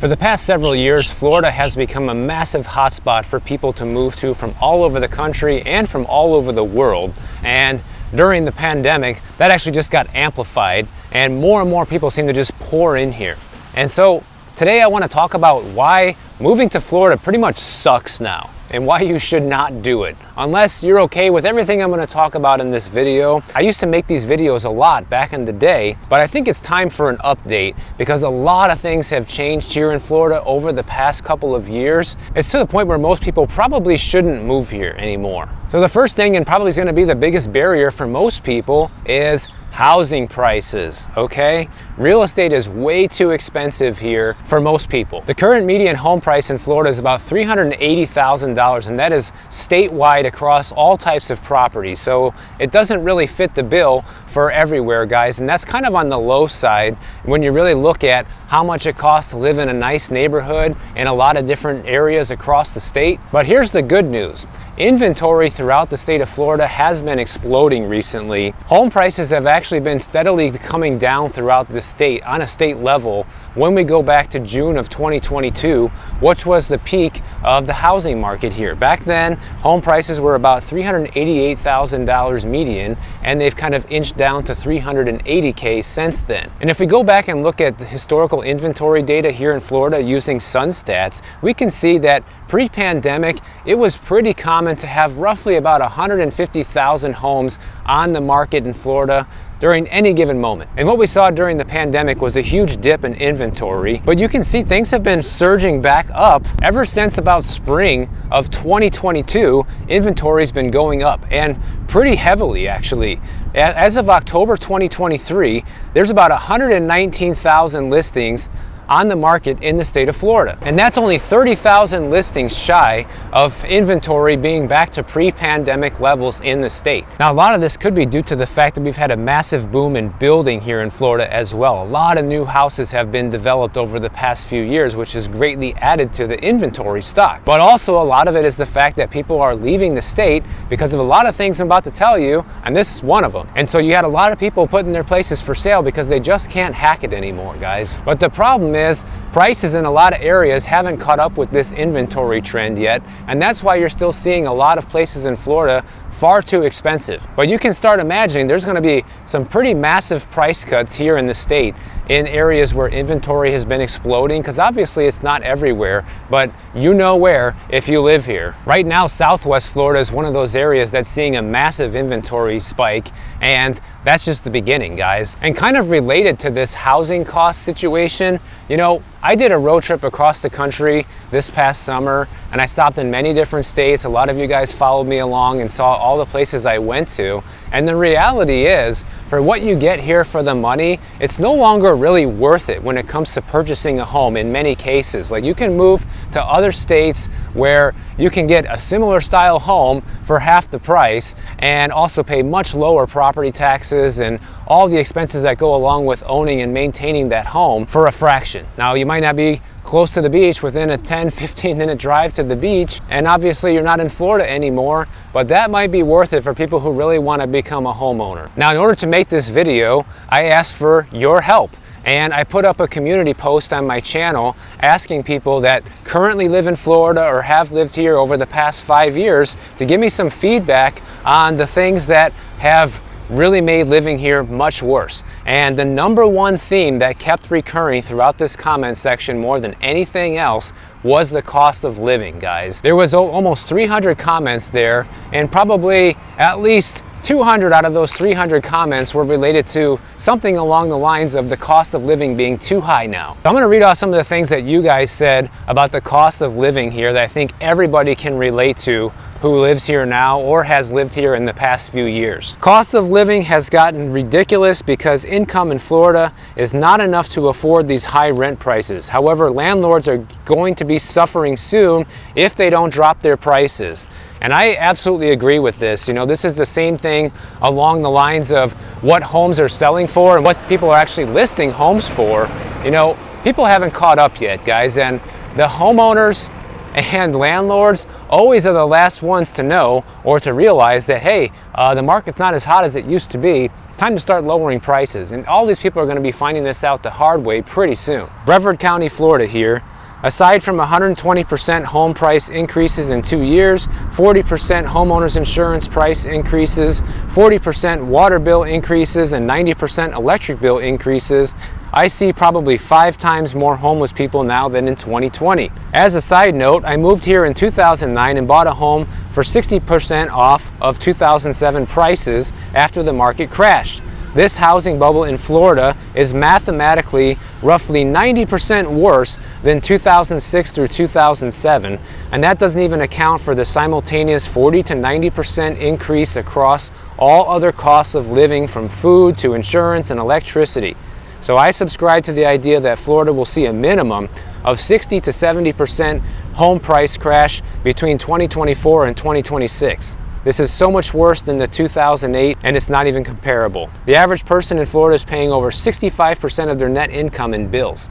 For the past several years, Florida has become a massive hotspot for people to move to from all over the country and from all over the world. And during the pandemic, that actually just got amplified, and more people seem to just pour in here. And so today I want to talk about why moving to Florida pretty much sucks now, and why you should not do it, unless you're okay with everything I'm going to talk about in this video. I used to make these videos a lot back in the day, but I think it's time for an update because a lot of things have changed here in Florida over the past couple of years. It's to the point where most people probably shouldn't move here anymore. So the first thing, and probably is going to be the biggest barrier for most people, is housing prices, okay? Real estate is way too expensive here for most people. The current median home price in Florida is about $380,000, and that is statewide across all types of property. So it doesn't really fit the bill for everywhere, guys, and that's kind of on the low side when you really look at how much it costs to live in a nice neighborhood in a lot of different areas across the state. But here's the good news. Inventory throughout the state of Florida has been exploding recently. Home prices have actually been steadily coming down throughout the state on a state level when we go back to June of 2022, which was the peak of the housing market here. Back then, home prices were about $388,000 median, and they've kind of inched down to $380K since then. And if we go back and look at the historical inventory data here in Florida using SunStats, we can see that pre-pandemic, it was pretty common to have roughly about 150,000 homes on the market in Florida during any given moment. And what we saw during the pandemic was a huge dip in inventory, but you can see things have been surging back up ever since about spring of 2022. Inventory's been going up, and pretty heavily actually. As of October 2023, there's about 119,000 listings on the market in the state of Florida. And that's only 30,000 listings shy of inventory being back to pre-pandemic levels in the state. Now, a lot of this could be due to the fact that we've had a massive boom in building here in Florida as well. A lot of new houses have been developed over the past few years, which has greatly added to the inventory stock. But also a lot of it is the fact that people are leaving the state because of a lot of things I'm about to tell you, and this is one of them. And so you had a lot of people putting their places for sale because they just can't hack it anymore, guys. But the problem is prices in a lot of areas haven't caught up with this inventory trend yet, and that's why you're still seeing a lot of places in Florida far too expensive. But you can start imagining there's going to be some pretty massive price cuts here in the state in areas where inventory has been exploding, because obviously it's not everywhere, but you know where if you live here. Right now, Southwest Florida is one of those areas that's seeing a massive inventory spike, and that's just the beginning, guys. And kind of related to this housing cost situation, you know, I did a road trip across the country this past summer, and I stopped in many different states. A lot of you guys followed me along and saw all the places I went to. And the reality is, for what you get here for the money, it's no longer really worth it when it comes to purchasing a home in many cases. Like, you can move to other states where you can get a similar style home for half the price and also pay much lower property taxes and all the expenses that go along with owning and maintaining that home for a fraction. Now, you might not be close to the beach, within a 10-15 minute drive to the beach, and obviously you're not in Florida anymore, but that might be worth it for people who really want to become a homeowner. Now, in order to make this video, I asked for your help, and I put up a community post on my channel asking people that currently live in Florida or have lived here over the past 5 years to give me some feedback on the things that have really made living here much worse. And the number one theme that kept recurring throughout this comment section more than anything else was the cost of living, guys. There was almost 300 comments there, and probably at least 200 out of those 300 comments were related to something along the lines of the cost of living being too high now. So I'm going to read off some of the things that you guys said about the cost of living here that I think everybody can relate to who lives here now or has lived here in the past few years. Cost of living has gotten ridiculous because income in Florida is not enough to afford these high rent prices. However, landlords are going to be suffering soon if they don't drop their prices. And I absolutely agree with this. You know, this is the same thing along the lines of what homes are selling for and what people are actually listing homes for. You know, people haven't caught up yet, guys, and the homeowners And landlords always are the last ones to know or to realize that, hey, the market's not as hot as it used to be. It's time to start lowering prices. And all these people are going to be finding this out the hard way pretty soon. Brevard County, Florida here. Aside from 120% home price increases in 2 years, 40% homeowners insurance price increases, 40% water bill increases, and 90% electric bill increases, I see probably 5 times more homeless people now than in 2020. As a side note, I moved here in 2009 and bought a home for 60% off of 2007 prices after the market crashed. This housing bubble in Florida is mathematically roughly 90% worse than 2006 through 2007, and that doesn't even account for the simultaneous 40 to 90% increase across all other costs of living, from food to insurance and electricity. So I subscribe to the idea that Florida will see a minimum of 60 to 70% home price crash between 2024 and 2026. This is so much worse than the 2008, and it's not even comparable. The average person in Florida is paying over 65% of their net income in bills.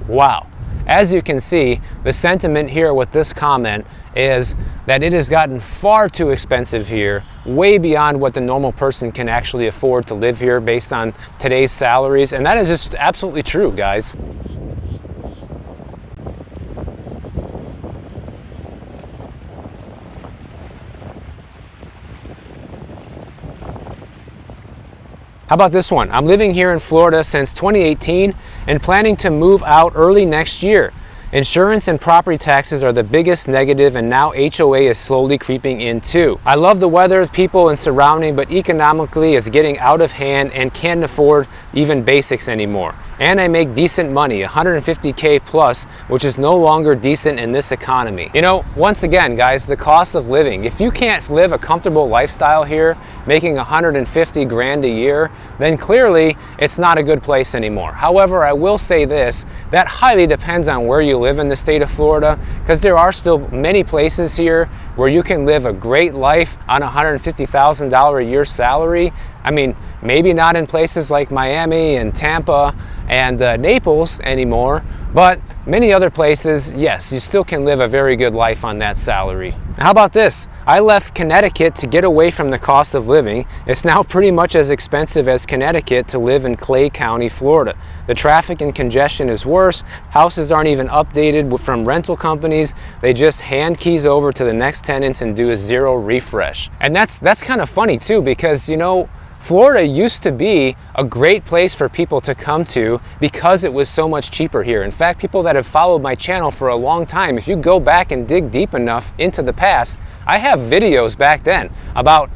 Wow. As you can see, the sentiment here with this comment is that it has gotten far too expensive here, way beyond what the normal person can actually afford to live here based on today's salaries, and that is just absolutely true, guys. How about this one? I'm living here in Florida since 2018 and planning to move out early next year. Insurance and property taxes are the biggest negative, and now HOA is slowly creeping in too. I love the weather, people, and surrounding, but economically it's getting out of hand and can't afford even basics anymore. And I make decent money, $150K plus, which is no longer decent in this economy. You know, once again, guys, the cost of living. If you can't live a comfortable lifestyle here, making 150 grand a year, then clearly it's not a good place anymore. However, I will say this, that highly depends on where you live in the state of Florida, because there are still many places here where you can live a great life on a $150,000 a year salary. I mean, maybe not in places like Miami and Tampa and Naples anymore, but many other places, yes, you still can live a very good life on that salary. How about this? I left Connecticut to get away from the cost of living. It's now pretty much as expensive as Connecticut to live in Clay County, Florida. The traffic and congestion is worse. Houses aren't even updated from rental companies. They just hand keys over to the next tenants and do a zero refresh. And that's kind of funny too, because, you know, Florida used to be a great place for people to come to because it was so much cheaper here. In fact, people that have followed my channel for a long time, if you go back and dig deep enough into the past, I have videos back then about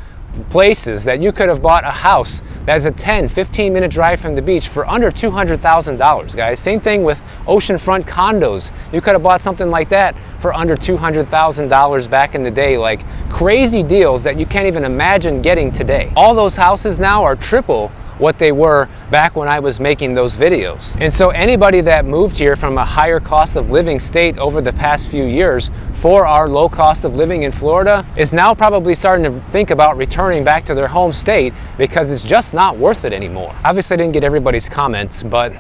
places that you could have bought a house that's a 10-15 minute drive from the beach for under $200,000, guys. Same thing with oceanfront condos. You could have bought something like that for under $200,000 back in the day. Like crazy deals that you can't even imagine getting today. All those houses now are triple what they were back when I was making those videos. And so anybody that moved here from a higher cost of living state over the past few years for our low cost of living in Florida is now probably starting to think about returning back to their home state because it's just not worth it anymore. Obviously I didn't get everybody's comments, but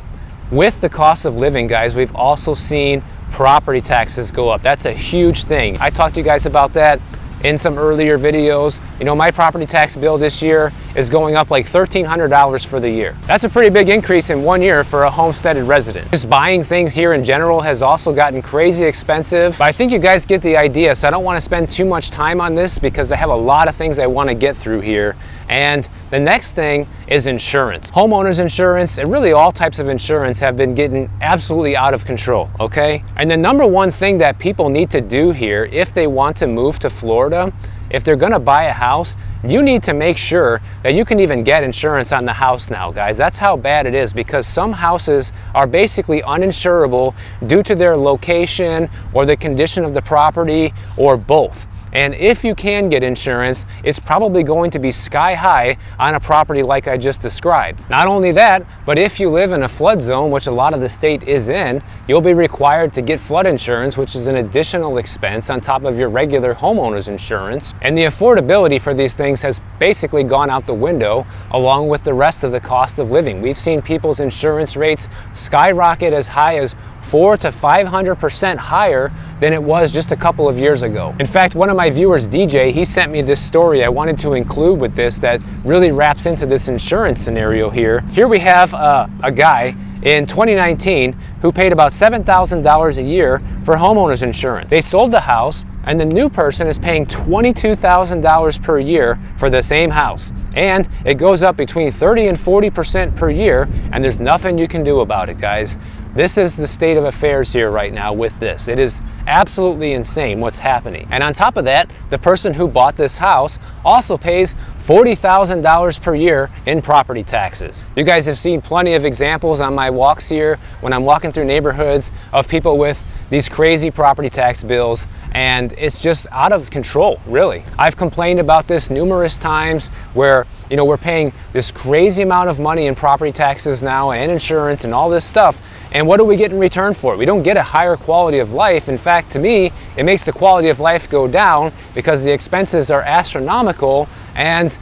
with the cost of living, guys, we've also seen property taxes go up. That's a huge thing. I talked to you guys about that in some earlier videos. You know, my property tax bill this year is going up like $1,300 for the year. That's a pretty big increase in 1 year for a homesteaded resident. Just buying things here in general has also gotten crazy expensive. But I think you guys get the idea, so I don't want to spend too much time on this because I have a lot of things I want to get through here. And the next thing is insurance. Homeowners insurance and really all types of insurance have been getting absolutely out of control, okay? And the number one thing that people need to do here if they want to move to Florida, if they're gonna buy a house, you need to make sure that you can even get insurance on the house now, guys. That's how bad it is, because some houses are basically uninsurable due to their location or the condition of the property or both. And if you can get insurance, it's probably going to be sky high on a property like I just described. Not only that, but if you live in a flood zone, which a lot of the state is in, you'll be required to get flood insurance, which is an additional expense on top of your regular homeowner's insurance. And the affordability for these things has basically gone out the window along with the rest of the cost of living. We've seen people's insurance rates skyrocket as high as 400 to 500% higher than it was just a couple of years ago. In fact, one of my viewers, DJ, he sent me this story I wanted to include with this that really wraps into this insurance scenario here. Here we have a guy in 2019 who paid about $7,000 a year for homeowners insurance. They sold the house, and the new person is paying $22,000 per year for the same house. And it goes up between 30 and 40% per year, and there's nothing you can do about it, guys. This is the state of affairs here right now with this. It is absolutely insane what's happening. And on top of that, the person who bought this house also pays $40,000 per year in property taxes. You guys have seen plenty of examples on my walks here when I'm walking through neighborhoods of people with these crazy property tax bills, and it's just out of control, really. I've complained about this numerous times where, you know, we're paying this crazy amount of money in property taxes now and insurance and all this stuff, and what do we get in return for it? We don't get a higher quality of life. In fact, to me, it makes the quality of life go down because the expenses are astronomical, and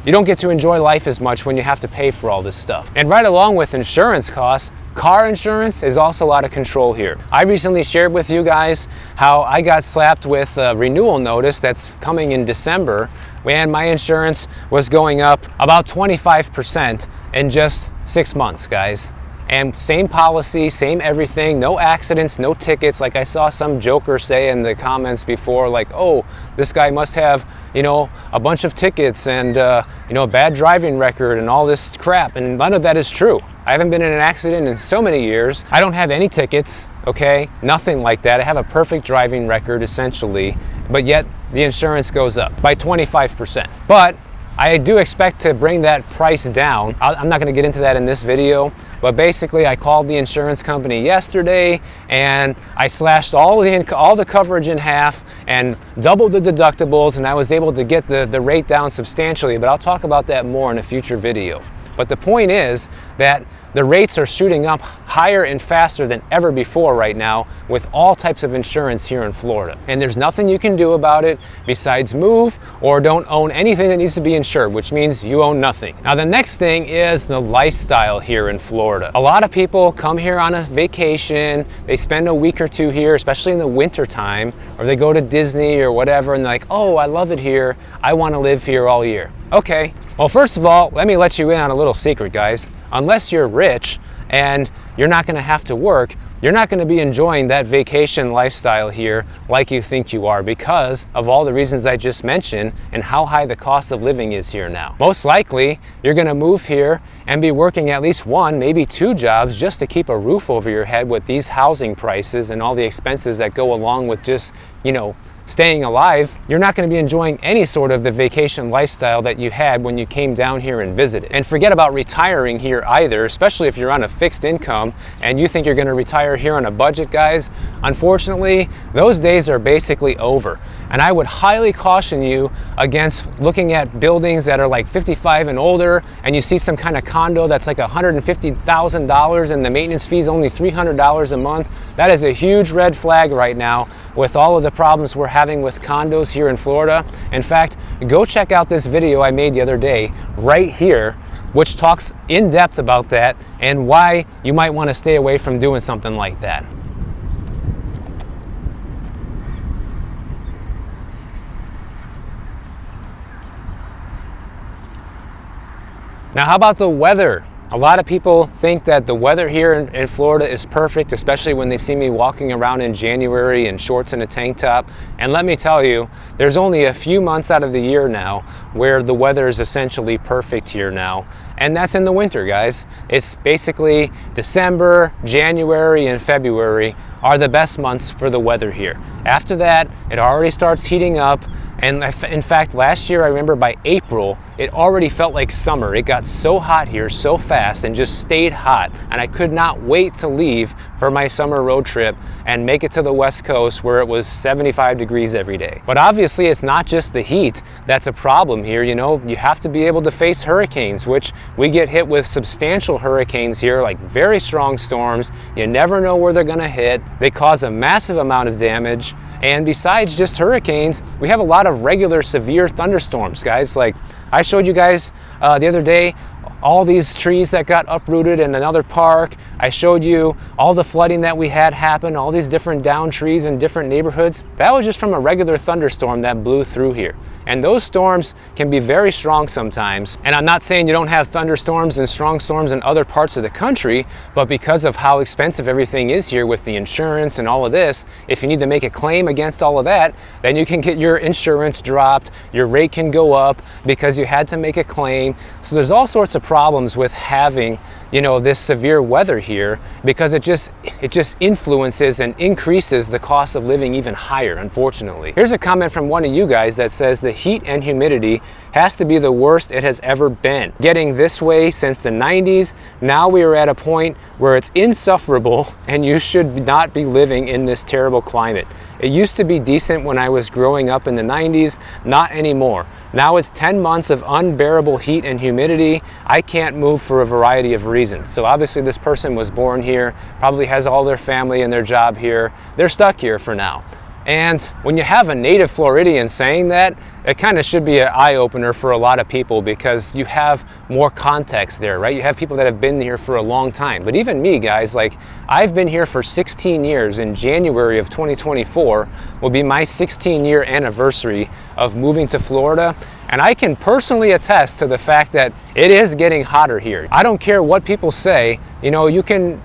you don't get to enjoy life as much when you have to pay for all this stuff. And right along with insurance costs, car insurance is also out of control here. I recently shared with you guys how I got slapped with a renewal notice that's coming in December, and my insurance was going up about 25% in just 6 months, guys. And same policy, same everything, no accidents, no tickets. Like I saw some joker say in the comments before, like, oh, this guy must have, you know, a bunch of tickets and, you know, a bad driving record and all this crap. And none of that is true. I haven't been in an accident in so many years. I don't have any tickets, okay? Nothing like that. I have a perfect driving record, essentially. But yet the insurance goes up by 25%. But I do expect to bring that price down. I'm not going to get into that in this video, but basically I called the insurance company yesterday and I slashed all the coverage in half and doubled the deductibles, and I was able to get the rate down substantially, but I'll talk about that more in a future video. But the point is that the rates are shooting up higher and faster than ever before right now with all types of insurance here in Florida. And there's nothing you can do about it besides move or don't own anything that needs to be insured, which means you own nothing. Now the next thing is the lifestyle here in Florida. A lot of people come here on a vacation, they spend a week or two here, especially in the winter time, or they go to Disney or whatever, and they're like, oh, I love it here, I want to live here all year. Okay, well, first of all, let me let you in on a little secret, guys. Unless you're rich and you're not going to have to work, you're not going to be enjoying that vacation lifestyle here like you think you are, because of all the reasons I just mentioned and how high the cost of living is here now. Most likely, you're going to move here and be working at least one, maybe two jobs just to keep a roof over your head with these housing prices and all the expenses that go along with just, you know, staying alive. You're not going to be enjoying any sort of the vacation lifestyle that you had when you came down here and visited. And forget about retiring here either, especially if you're on a fixed income and you think you're going to retire here on a budget, guys. Unfortunately, those days are basically over. And I would highly caution you against looking at buildings that are like 55 and older, and you see some kind of condo that's like $150,000 and the maintenance fee is only $300 a month. That is a huge red flag right now with all of the problems we're having with condos here in Florida. In fact, go check out this video I made the other day right here, which talks in depth about that and why you might want to stay away from doing something like that. Now, how about the weather? A lot of people think that the weather here in Florida is perfect, especially when they see me walking around in January in shorts and a tank top. And let me tell you, there's only a few months out of the year now where the weather is essentially perfect here now. And that's in the winter, guys. It's basically December, January, and February are the best months for the weather here. After that, it already starts heating up. And in fact, last year, I remember by April, it already felt like summer. It got so hot here so fast and just stayed hot. And I could not wait to leave for my summer road trip and make it to the West Coast where it was 75 degrees every day. But obviously, it's not just the heat that's a problem here. You know, you have to be able to face hurricanes, which we get hit with substantial hurricanes here, like very strong storms. You never know where they're gonna hit. They cause a massive amount of damage. And besides just hurricanes, we have a lot of regular severe thunderstorms, guys. Like I showed you guys the other day, all these trees that got uprooted in another park. I showed you all the flooding that we had happen, all these different downed trees in different neighborhoods. That was just from a regular thunderstorm that blew through here. And those storms can be very strong sometimes. And I'm not saying you don't have thunderstorms and strong storms in other parts of the country, but because of how expensive everything is here with the insurance and all of this, if you need to make a claim against all of that, then you can get your insurance dropped, your rate can go up because you had to make a claim. So there's all sorts of problems with having, you know, this severe weather here, because it just influences and increases the cost of living even higher, unfortunately. Here's a comment from one of you guys that says the heat and humidity has to be the worst it has ever been. Getting this way since the 90s, now we are at a point where it's insufferable and you should not be living in this terrible climate. It used to be decent when I was growing up in the 90s, not anymore. Now it's 10 months of unbearable heat and humidity. I can't move for a variety of reasons. So obviously this person was born here, probably has all their family and their job here. They're stuck here for now. And when you have a native Floridian saying that, it kind of should be an eye-opener for a lot of people, because you have more context there, right? You have people that have been here for a long time. But even me, guys, like, I've been here for 16 years. In January of 2024 will be my 16-year anniversary of moving to Florida. And I can personally attest to the fact that it is getting hotter here. I don't care what people say, you know, you can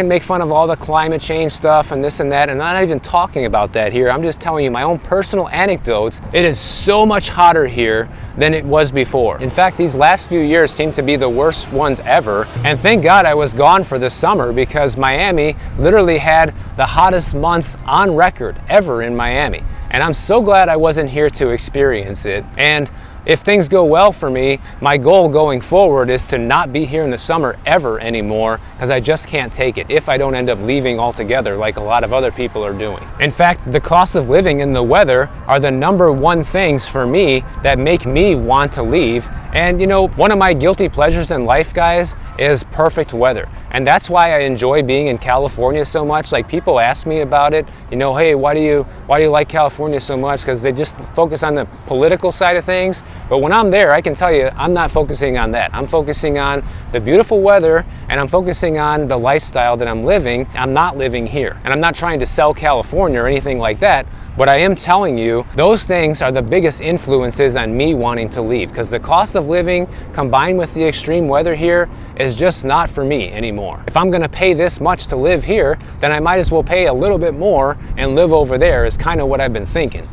make fun of all the climate change stuff and this and that, and I'm not even talking about that here. I'm just telling you my own personal anecdotes. It is so much hotter here than it was before. In fact, these last few years seem to be the worst ones ever. And thank God I was gone for the summer, because Miami literally had the hottest months on record ever in Miami. And I'm so glad I wasn't here to experience it. And if things go well for me, my goal going forward is to not be here in the summer ever anymore, because I just can't take it if I don't end up leaving altogether like a lot of other people are doing. In fact, the cost of living and the weather are the #1 things for me that make me want to leave. And you know, one of my guilty pleasures in life, guys, is perfect weather. And that's why I enjoy being in California so much. Like, people ask me about it, you know, hey, why do you like California so much? Because they just focus on the political side of things. But when I'm there, I can tell you, I'm not focusing on that. I'm focusing on the beautiful weather, and I'm focusing on the lifestyle that I'm living. I'm not living here. And I'm not trying to sell California or anything like that, but I am telling you, those things are the biggest influences on me wanting to leave, because the cost of living combined with the extreme weather here is just not for me anymore. If I'm gonna pay this much to live here, then I might as well pay a little bit more and live over there, is kind of what I've been thinking.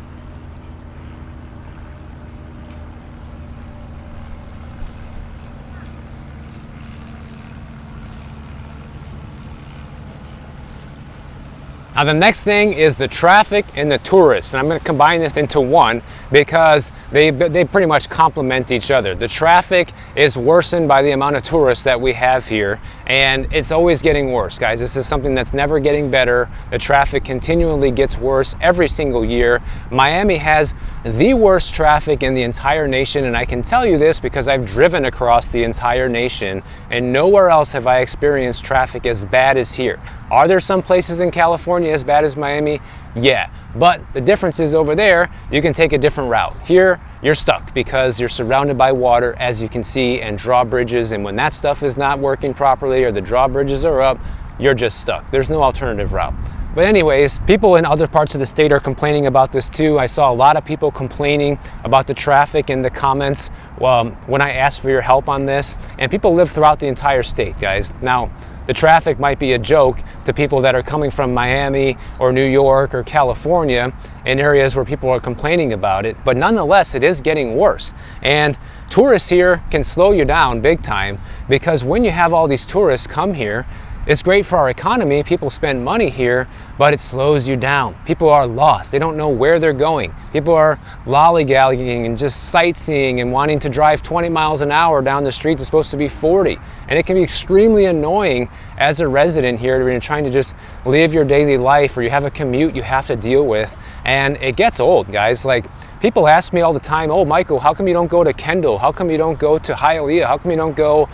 Now the next thing is the traffic and the tourists, and I'm going to combine this into one because they pretty much complement each other. The traffic is worsened by the amount of tourists that we have here, and it's always getting worse, guys. This is something that's never getting better. The traffic continually gets worse every single year. Miami has the worst traffic in the entire nation, and I can tell you this because I've driven across the entire nation, and nowhere else have I experienced traffic as bad as here. Are there some places in California as bad as Miami? Yeah, but the difference is over there, you can take a different route. Here, you're stuck because you're surrounded by water, as you can see, and drawbridges, and when that stuff is not working properly or the drawbridges are up, you're just stuck. There's no alternative route. But anyways, people in other parts of the state are complaining about this too. I saw a lot of people complaining about the traffic in the comments when I asked for your help on this, and people live throughout the entire state, guys. Now, the traffic might be a joke to people that are coming from Miami or New York or California, in areas where people are complaining about it, but nonetheless, it is getting worse. And tourists here can slow you down big time, because when you have all these tourists come here, it's great for our economy. People spend money here, but it slows you down. People are lost. They don't know where they're going. People are lollygagging and just sightseeing and wanting to drive 20 miles an hour down the street that's supposed to be 40. And it can be extremely annoying as a resident here when you're trying to just live your daily life, or you have a commute you have to deal with. And it gets old, guys. Like, people ask me all the time, oh, Michael, how come you don't go to Condo? How come you don't go to Hialeah? How come you don't go,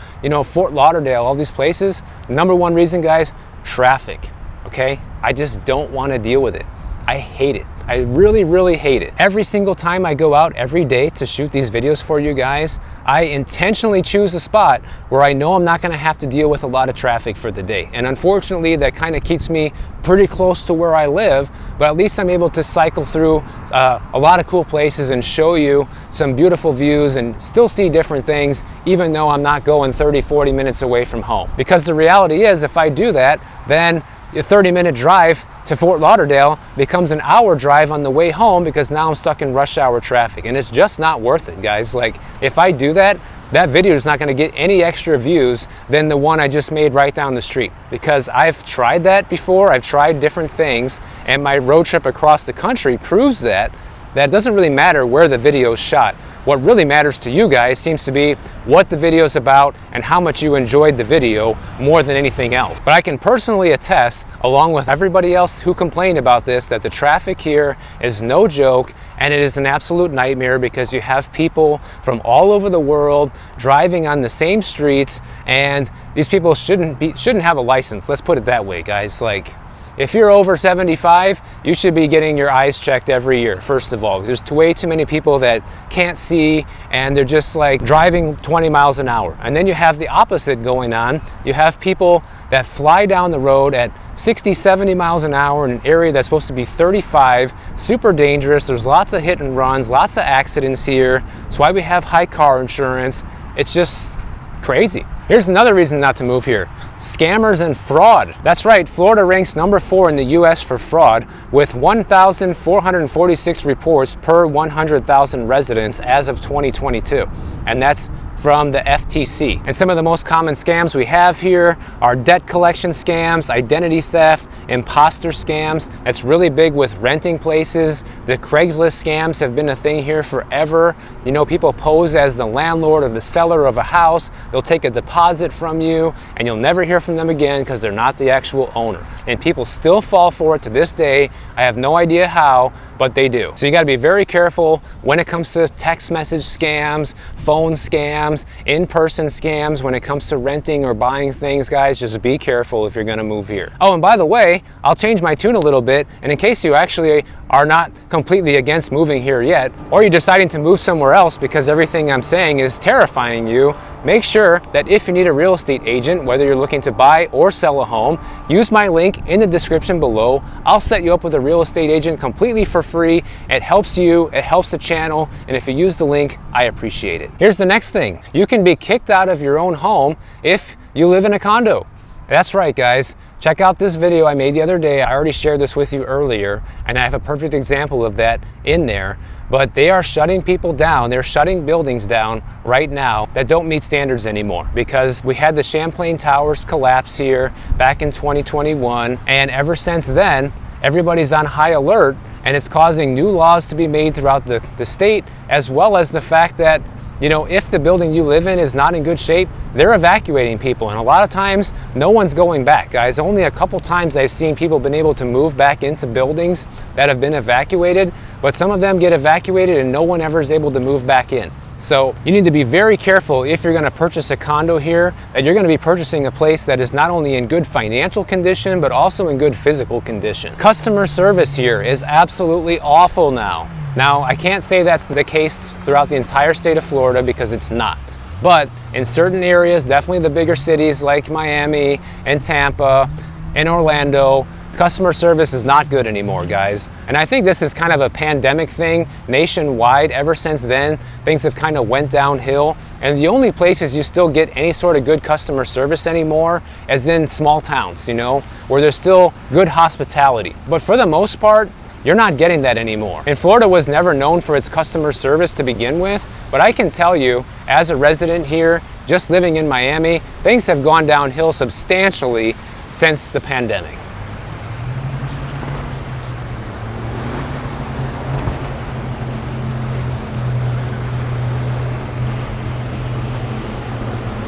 Fort Lauderdale, all these places? #1 reason, guys, traffic, okay? I just don't want to deal with it. I hate it. I really, really hate it. Every single time I go out every day to shoot these videos for you guys, I intentionally choose a spot where I know I'm not gonna have to deal with a lot of traffic for the day. And unfortunately, that kind of keeps me pretty close to where I live, but at least I'm able to cycle through a lot of cool places and show you some beautiful views and still see different things, even though I'm not going 30, 40 minutes away from home. Because the reality is, if I do that, then a 30-minute drive to Fort Lauderdale becomes an hour drive on the way home, because now I'm stuck in rush hour traffic, and it's just not worth it, guys. Like, if I do that, that video is not going to get any extra views than the one I just made right down the street, because I've tried that before. I've tried different things, and my road trip across the country proves that it doesn't really matter where the video is shot. What really matters to you guys seems to be what the video is about and how much you enjoyed the video more than anything else. But I can personally attest, along with everybody else who complained about this, that the traffic here is no joke, and it is an absolute nightmare, because you have people from all over the world driving on the same streets, and these people shouldn't have a license. Let's put it that way, guys. Like, if you're over 75, you should be getting your eyes checked every year, first of all. There's way too many people that can't see, and they're just like driving 20 miles an hour. And then you have the opposite going on. You have people that fly down the road at 60, 70 miles an hour in an area that's supposed to be 35, super dangerous. There's lots of hit and runs, lots of accidents here. That's why we have high car insurance. It's just crazy. Here's another reason not to move here: scammers and fraud. That's right, Florida ranks number 4 in the US for fraud, with 1,446 reports per 100,000 residents as of 2022. And that's from the FTC. And some of the most common scams we have here are debt collection scams, identity theft, imposter scams. That's really big with renting places. The Craigslist scams have been a thing here forever. You know, people pose as the landlord or the seller of a house. They'll take a deposit from you, and you'll never hear from them again because they're not the actual owner. And people still fall for it to this day. I have no idea how, but they do. So you got to be very careful when it comes to text message scams, phone scams, in-person scams. When it comes to renting or buying things, guys, just be careful if you're going to move here. Oh, and by the way, I'll change my tune a little bit, and in case you actually are not completely against moving here yet, or you're deciding to move somewhere else because everything I'm saying is terrifying you, make sure that if you need a real estate agent, whether you're looking to buy or sell a home, use my link in the description below. I'll set you up with a real estate agent completely for free. It helps you, it helps the channel, and if you use the link, I appreciate it. Here's the next thing. You can be kicked out of your own home if you live in a condo. That's right, guys. Check out this video I made the other day. I already shared this with you earlier, and I have a perfect example of that in there. But they are shutting people down. They're shutting buildings down right now that don't meet standards anymore, because we had the Champlain Towers collapse here back in 2021, and ever since then, everybody's on high alert, and it's causing new laws to be made throughout the state, as well as the fact that, you know, if the building you live in is not in good shape, they're evacuating people. And a lot of times, no one's going back, guys. Only a couple times I've seen people been able to move back into buildings that have been evacuated, but some of them get evacuated and no one ever is able to move back in. So you need to be very careful if you're going to purchase a condo here, that you're going to be purchasing a place that is not only in good financial condition, but also in good physical condition. Customer service here is absolutely awful now. Now, I can't say that's the case throughout the entire state of Florida, because it's not. But in certain areas, definitely the bigger cities like Miami and Tampa and Orlando, customer service is not good anymore, guys. And I think this is kind of a pandemic thing nationwide. Ever since then, things have kind of went downhill. And the only places you still get any sort of good customer service anymore is in small towns, you know, where there's still good hospitality. But for the most part, you're not getting that anymore. And Florida was never known for its customer service to begin with, but I can tell you, as a resident here, just living in Miami, things have gone downhill substantially since the pandemic.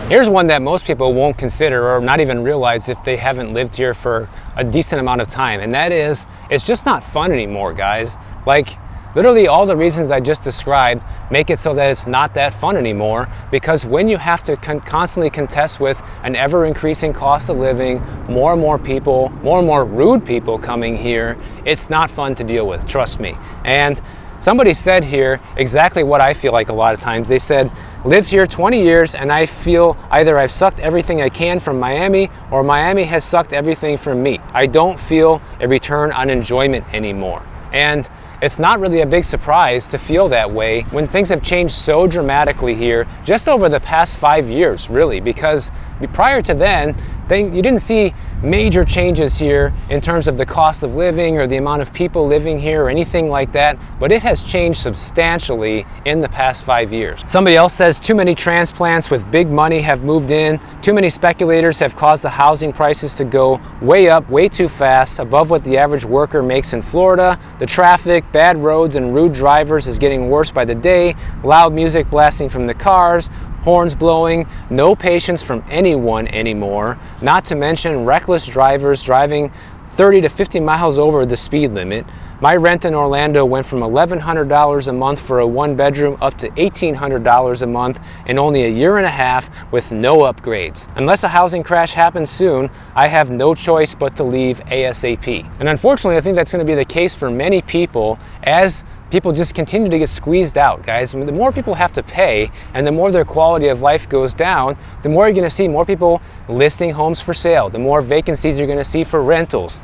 Here's one that most people won't consider or not even realize if they haven't lived here for a decent amount of time, and that is, it's just not fun anymore, guys. Like, Literally all the reasons I just described make it so that it's not that fun anymore, because when you have to constantly contest with an ever-increasing cost of living, more and more people, more and more rude people coming here, it's not fun to deal with, trust me. And somebody said here exactly what I feel like a lot of times. They said, lived here 20 years and I feel either I've sucked everything I can from Miami or Miami has sucked everything from me. I don't feel a return on enjoyment anymore. And it's not really a big surprise to feel that way when things have changed so dramatically here just over the past 5 years, really, because prior to then, you didn't see major changes here in terms of the cost of living or the amount of people living here or anything like that, but it has changed substantially in the past 5 years. Somebody else says too many transplants with big money have moved in, too many speculators have caused the housing prices to go way up, way too fast, above what the average worker makes in Florida. The traffic, bad roads, and rude drivers is getting worse by the day, loud music blasting from the cars, horns blowing, no patience from anyone anymore, not to mention reckless drivers driving 30 to 50 miles over the speed limit. My rent in Orlando went from $1,100 a month for a one bedroom up to $1,800 a month in only a year and a half with no upgrades. Unless a housing crash happens soon, I have no choice but to leave ASAP. And unfortunately, I think that's going to be the case for many people as people just continue to get squeezed out, guys. The more people have to pay and the more their quality of life goes down, the more you're going to see more people listing homes for sale, the more vacancies you're going to see for rentals.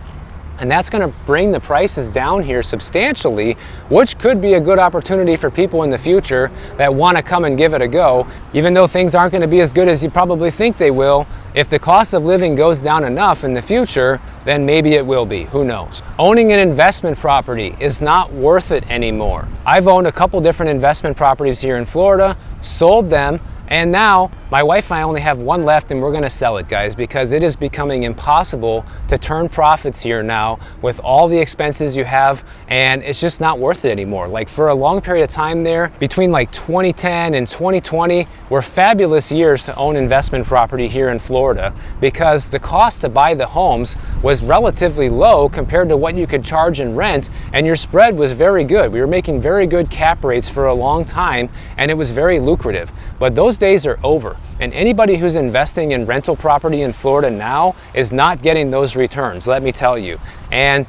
And that's going to bring the prices down here substantially, which could be a good opportunity for people in the future that want to come and give it a go. Even though things aren't going to be as good as you probably think they will, if the cost of living goes down enough in the future, then maybe it will be. Who knows? Owning an investment property is not worth it anymore. I've owned a couple different investment properties here in Florida, sold them, and now my wife and I only have one left, and we're going to sell it, guys, because it is becoming impossible to turn profits here now with all the expenses you have, and it's just not worth it anymore. Like for a long period of time there, between like 2010 and 2020 were fabulous years to own investment property here in Florida because the cost to buy the homes was relatively low compared to what you could charge in rent, and your spread was very good. We were making very good cap rates for a long time, and it was very lucrative. But those days are over. And anybody who's investing in rental property in Florida now is not getting those returns, let me tell you. And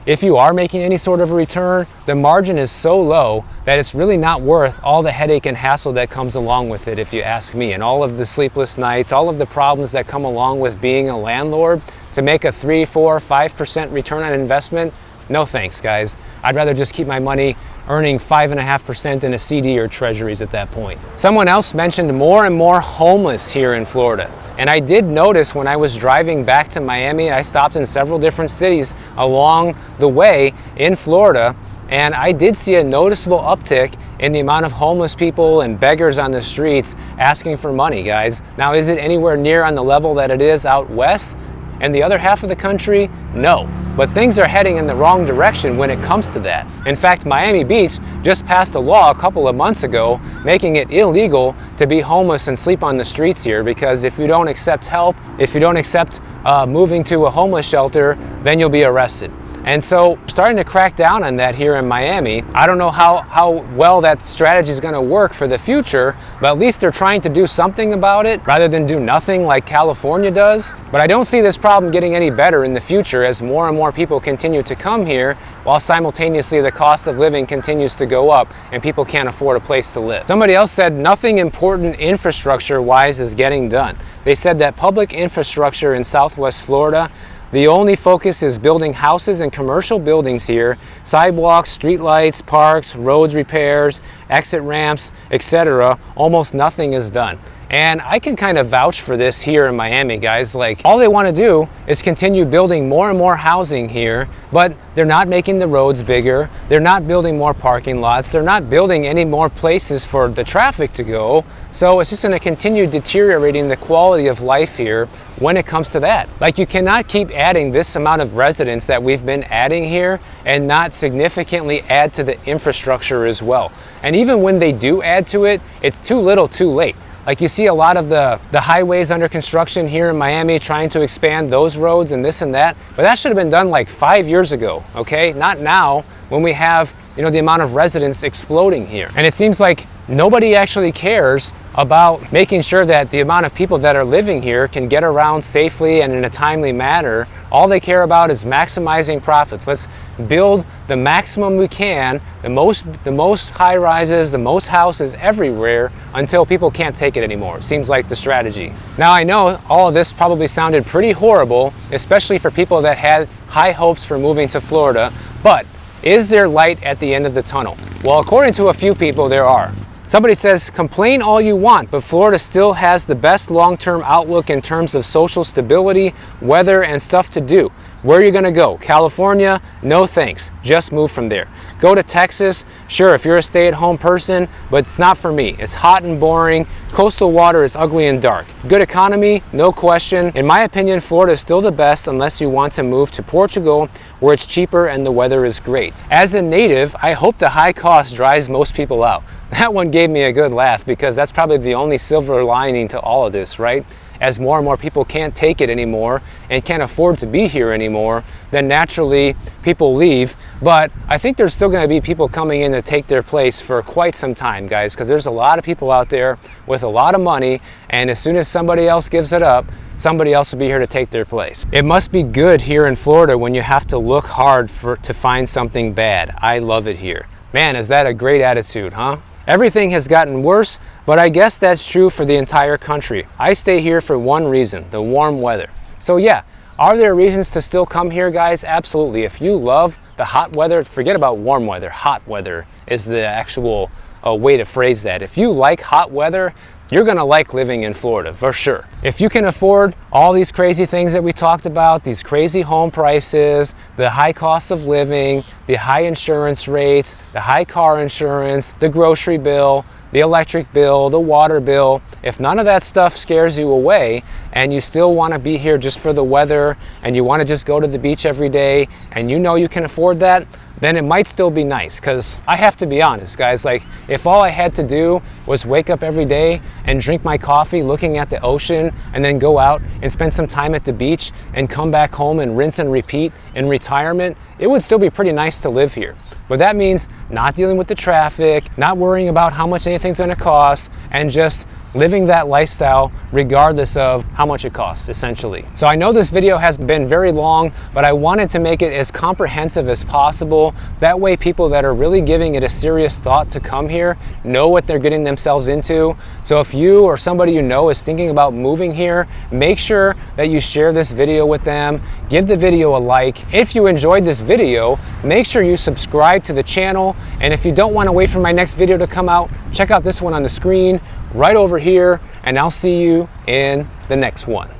if you are making any sort of a return, the margin is so low that it's really not worth all the headache and hassle that comes along with it, if you ask me, and all of the sleepless nights, all of the problems that come along with being a landlord. To make a 3, 4, 5% return on investment, no thanks, guys. I'd rather just keep my money earning 5.5% in a CD or treasuries at that point. Someone else mentioned more and more homeless here in Florida. And I did notice when I was driving back to Miami, I stopped in several different cities along the way in Florida, and I did see a noticeable uptick in the amount of homeless people and beggars on the streets asking for money, guys. Now, is it anywhere near on the level that it is out west and the other half of the country? No. But things are heading in the wrong direction when it comes to that. In fact, Miami Beach just passed a law a couple of months ago making it illegal to be homeless and sleep on the streets here, because if you don't accept help, if you don't accept moving to a homeless shelter, then you'll be arrested. And so starting to crack down on that here in Miami. I don't know how well that strategy is going to work for the future, but at least they're trying to do something about it rather than do nothing like California does. But I don't see this problem getting any better in the future as more and more people continue to come here while simultaneously the cost of living continues to go up and people can't afford a place to live. Somebody else said nothing important infrastructure-wise is getting done. They said that public infrastructure in Southwest Florida, the only focus is building houses and commercial buildings here, sidewalks, streetlights, parks, roads repairs, exit ramps, etc. Almost nothing is done. And I can kind of vouch for this here in Miami, guys. Like, all they want to do is continue building more and more housing here, but they're not making the roads bigger. They're not building more parking lots. They're not building any more places for the traffic to go. So it's just going to continue deteriorating the quality of life here when it comes to that. Like, you cannot keep adding this amount of residents that we've been adding here and not significantly add to the infrastructure as well. And even when they do add to it, it's too little too late. Like you see a lot of the highways under construction here in Miami, trying to expand those roads and this and that, but that should have been done like 5 years ago, okay? Not now when we have, you know, the amount of residents exploding here. And it seems like nobody actually cares about making sure that the amount of people that are living here can get around safely and in a timely manner. All they care about is maximizing profits. Let's build the maximum we can, the most high rises, the most houses everywhere until people can't take it anymore. Seems like the strategy. Now I know all of this probably sounded pretty horrible, especially for people that had high hopes for moving to Florida, but is there light at the end of the tunnel? Well, according to a few people, there are. Somebody says, complain all you want, but Florida still has the best long-term outlook in terms of social stability, weather, and stuff to do. Where are you gonna go? California? No thanks. Just move from there. Go to Texas? Sure, if you're a stay-at-home person, but it's not for me. It's hot and boring. Coastal water is ugly and dark. Good economy? No question. In my opinion, Florida is still the best unless you want to move to Portugal, where it's cheaper and the weather is great. As a native, I hope the high cost drives most people out. That one gave me a good laugh because that's probably the only silver lining to all of this, right? As more and more people can't take it anymore and can't afford to be here anymore, then naturally people leave. But I think there's still going to be people coming in to take their place for quite some time, guys, because there's a lot of people out there with a lot of money, and as soon as somebody else gives it up, somebody else will be here to take their place. It must be good here in Florida when you have to look hard to find something bad. I love it here. Man, is that a great attitude, huh? Everything has gotten worse, but I guess that's true for the entire country. I stay here for one reason, the warm weather. So yeah, are there reasons to still come here, guys? Absolutely. If you love the hot weather, forget about warm weather. Hot weather is the actual way to phrase that. If you like hot weather, you're gonna like living in Florida, for sure. If you can afford all these crazy things that we talked about, these crazy home prices, the high cost of living, the high insurance rates, the high car insurance, the grocery bill, the electric bill, the water bill, if none of that stuff scares you away and you still wanna be here just for the weather and you wanna just go to the beach every day and you know you can afford that, then it might still be nice. Because I have to be honest, guys, like if all I had to do was wake up every day and drink my coffee looking at the ocean and then go out and spend some time at the beach and come back home and rinse and repeat in retirement, it would still be pretty nice to live here. But that means not dealing with the traffic, not worrying about how much anything's gonna cost, and just living that lifestyle regardless of how much it costs, essentially. So I know this video has been very long, but I wanted to make it as comprehensive as possible. That way people that are really giving it a serious thought to come here know what they're getting themselves into. So if you or somebody you know is thinking about moving here, make sure that you share this video with them. Give the video a like. If you enjoyed this video, make sure you subscribe to the channel. And if you don't want to wait for my next video to come out, check out this one on the screen right over here, and I'll see you in the next one.